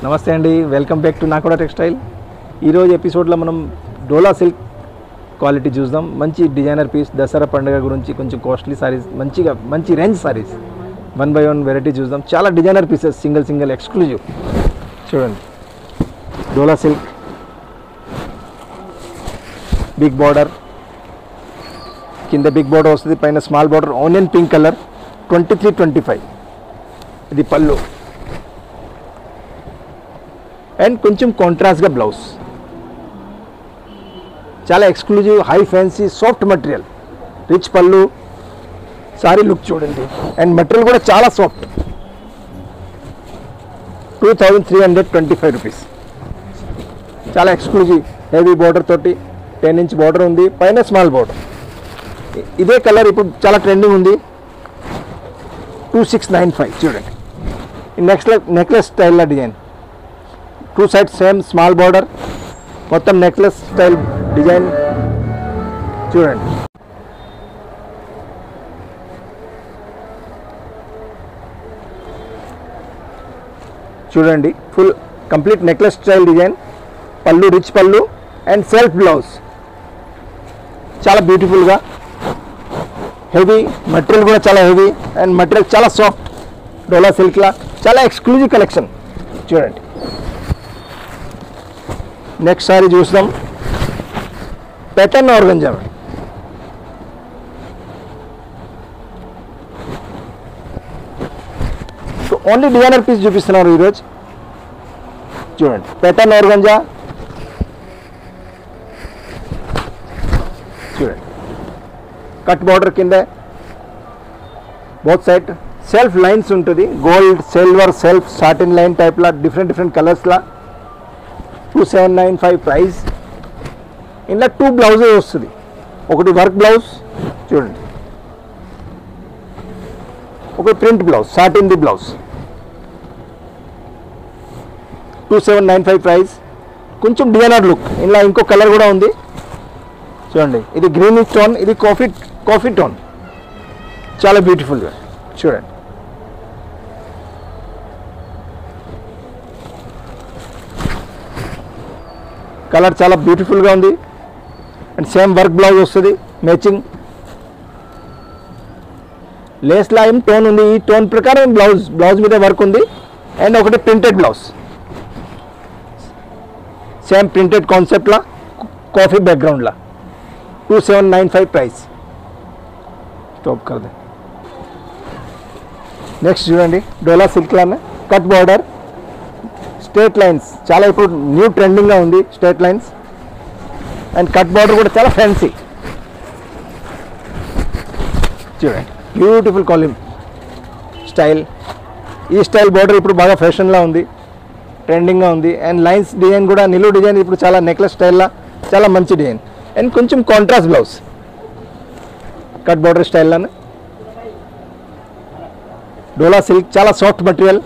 నమస్తే అండి, welcome back to నాకోడా textile. ఈరోజు ఎపిసోడ్లో మనం డోలా సిల్క్ క్వాలిటీ చూద్దాం. మంచి డిజైనర్ పీస్, దసరా పండుగ గురించి కొంచెం కాస్ట్లీ సారీస్, మంచి రేంజ్ సారీస్ 1/1 వెరైటీ చూద్దాం. చాలా డిజైనర్ పీసెస్, సింగిల్ ఎక్స్క్లూజివ్. చూడండి, డోలా సిల్క్, బిగ్ బార్డర్, కింద బిగ్ బార్డర్ వస్తుంది, పైన small border, onion pink colour, 2325. ఇది పళ్ళు అండ్ కొంచెం కాంట్రాస్ట్గా బ్లౌజ్. చాలా exclusive, high fancy, soft material, rich పళ్ళు. సారీ లుక్ చూడండి, అండ్ మటీరియల్ కూడా చాలా సాఫ్ట్. 2325 రూపీస్. చాలా ఎక్స్క్లూజివ్, హెవీ బార్డర్ తోటి, 10 ఇంచ్ బార్డర్ ఉంది, పైన స్మాల్ బార్డర్. ఇదే కలర్ ఇప్పుడు చాలా ట్రెండింగ్ ఉంది, 2695. చూడండి, నెక్లెస్ స్టైల్లో design, 2 sides same small border, మొత్తం నెక్లెస్ స్టైల్ డిజైన్. చూడండి, చూడండి, full complete necklace style design, పళ్ళు రిచ్ పళ్ళు అండ్ సెల్ఫ్ బ్లౌజ్. చాలా బ్యూటిఫుల్గా, హెవీ మటీరియల్ కూడా చాలా హెవీ అండ్ మటీరియల్ చాలా సాఫ్ట్. డోలా సిల్క్లా చాలా ఎక్స్క్లూజివ్ కలెక్షన్. చూడండి, నెక్స్ట్ సారీ చూస్తాం, pattern organza. So only designer piece చూపిస్తున్నారు ఈరోజు. చూడండి, ప్యాటర్న్ ఆర్గంజా. చూడండి, కట్ బార్డర్ కింద బోత్ సైడ్ సెల్ఫ్ లైన్స్ ఉంటుంది, gold, silver, self satin line టైప్లా, డిఫరెంట్ కలర్స్లా. 2795 ప్రైస్. ఇలా 2 బ్లౌజెస్ వస్తుంది, ఒకటి వర్క్ బ్లౌజ్, చూడండి, ఒక ప్రింట్ బ్లౌజ్, సాటిన్ది బ్లౌజ్. 2795 ప్రైస్. కొంచెం డిజైనర్ లుక్. ఇలా ఇంకో కలర్ కూడా ఉంది, చూడండి, ఇది గ్రీన్ టోన్, ఇది కాఫీ టోన్, చాలా బ్యూటిఫుల్గా. చూడండి, కలర్ చాలా బ్యూటిఫుల్గా ఉంది అండ్ సేమ్ వర్క్ బ్లౌజ్ వస్తుంది, మ్యాచింగ్. లేస్ లైన్ టోన్ ఉంది, ఈ టోన్ ప్రకారం బ్లౌజ్ మీద వర్క్ ఉంది. అండ్ ఒకటి ప్రింటెడ్ బ్లౌజ్, సేమ్ ప్రింటెడ్ కాన్సెప్ట్లా, కాఫీ బ్యాక్గ్రౌండ్లా. 2795 ప్రైస్. స్టాప్ కర్దే. నెక్స్ట్ చూడండి, డోలా సిల్క్లానే కట్ బార్డర్, స్ట్రేట్ లైన్స్, చాలా ఇప్పుడు న్యూ ట్రెండింగ్గా ఉంది straight lines. And cut border కూడా చాలా ఫ్యాన్సీ. చూడండి, బ్యూటిఫుల్ కాలింగ్ స్టైల్. ఈ స్టైల్ బార్డర్ ఇప్పుడు బాగా ఫ్యాషన్లా ఉంది, ట్రెండింగ్గా ఉంది. అండ్ లైన్స్ డిజైన్ కూడా, నిలువు డిజైన్ ఇప్పుడు చాలా నెక్లెస్ స్టైల్లా చాలా మంచి డిజైన్. అండ్ కొంచెం కాంట్రాస్ట్ బ్లౌజ్, కట్ బార్డర్ స్టైల్లోనే. డోలా సిల్క్ చాలా soft material,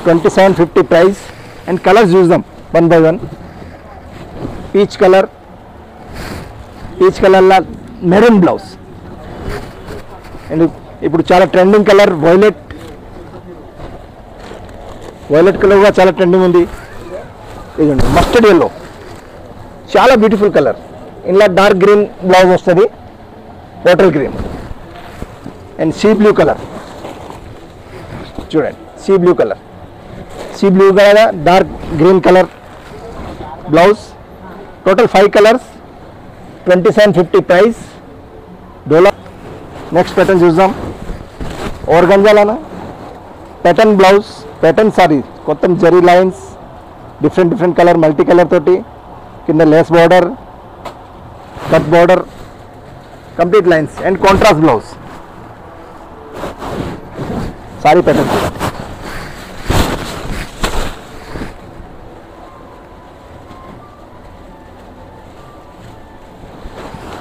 2750 price. And colours చూద్దాం 1 by 1. పీచ్ కలర్లా మెరూన్ బ్లౌజ్. అండ్ ఇప్పుడు చాలా ట్రెండింగ్ కలర్ వైలెట్ కలర్ కూడా చాలా ట్రెండింగ్ ఉంది. ఇదండి మస్టర్డ్ ఎల్లో, చాలా బ్యూటిఫుల్ కలర్. ఇలా డార్క్ గ్రీన్ బ్లౌజ్ వస్తుంది, bottle green. And sea blue colour, చూడండి, sea blue colour dark green colour blouse. Total 5 colours, 2750 price. Dola. Next pattern చూద్దాం, ఆర్గంజాలోనా ప్యాటర్న్ బ్లౌజ్, ప్యాటర్న్ సారీ, మొత్తం zari lines, different colour, multi colour తోటి, కింద lace border, cut border, complete lines and contrast blouse. Sari pattern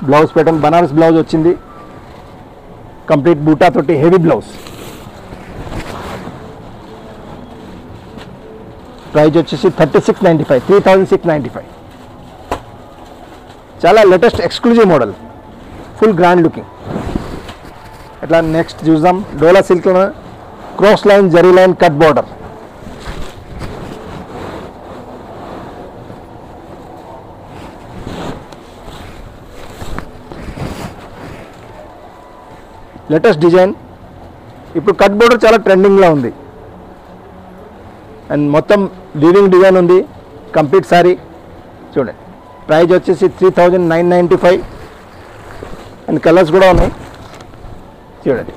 blouse pattern Banaras blouse వచ్చింది, complete బూటా తోటి, heavy blouse. Price వచ్చేసి 3695. చాలా latest exclusive model, full grand looking. ఇట్లా next చూద్దాం, డోలా సిల్క్లో cross line zari line cut border. Latest design. ఇప్పుడు cut border చాలా ట్రెండింగ్లో ఉంది. అండ్ మొత్తం వీవింగ్ డిజైన్ ఉంది. కంప్లీట్ సారీ చూడండి. ప్రైస్ వచ్చేసి 3995. అండ్ కలర్స్ కూడా ఉన్నాయి చూడండి.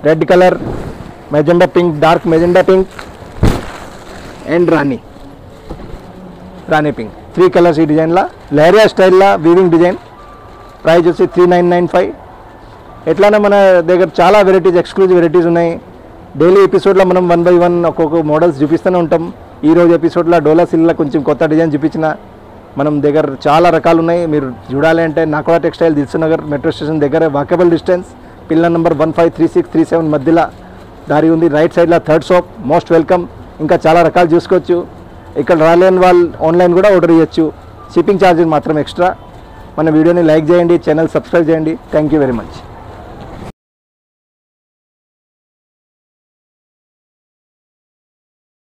Red colour, magenta pink, dark magenta pink and rani pink. 3 colours ఈ డిజైన్లో. లహరియా స్టైల్లో వీవింగ్ డిజైన్. ప్రైస్ వచ్చి 3995. ఎట్లానే మన దగ్గర చాలా వెరైటీస్, ఎక్స్క్లూజివ్ వెరైటీస్ ఉన్నాయి. డైలీ ఎపిసోడ్లో మనం 1 by 1 ఒక్కొక్క మోడల్స్ చూపిస్తూనే ఉంటాం. ఈరోజు ఎపిసోడ్లో డోలా సిల్క్లో కొంచెం కొత్త డిజైన్ చూపించిన. మనం దగ్గర చాలా రకాలు ఉన్నాయి. మీరు చూడాలి అంటే నాకోడా టెక్స్టైల్, దిల్సుఖ్నగర్ మెట్రో స్టేషన్ దగ్గర వాకబుల్ డిస్టెన్స్. పిల్లర్ నెంబర్ 153637 మధ్యలో దారి ఉంది. రైట్ సైడ్లో 3rd షాప్. Most welcome. ఇంకా చాలా రకాలు చూసుకోవచ్చు. ఇక్కడ రాలేని వాళ్ళు ఆన్లైన్ కూడా ఆర్డర్ చేయొచ్చు. షిప్పింగ్ ఛార్జెస్ మాత్రం ఎక్స్ట్రా. మన వీడియోని లైక్ చేయండి, ఛానల్ సబ్స్క్రైబ్ చేయండి. Thank you very much.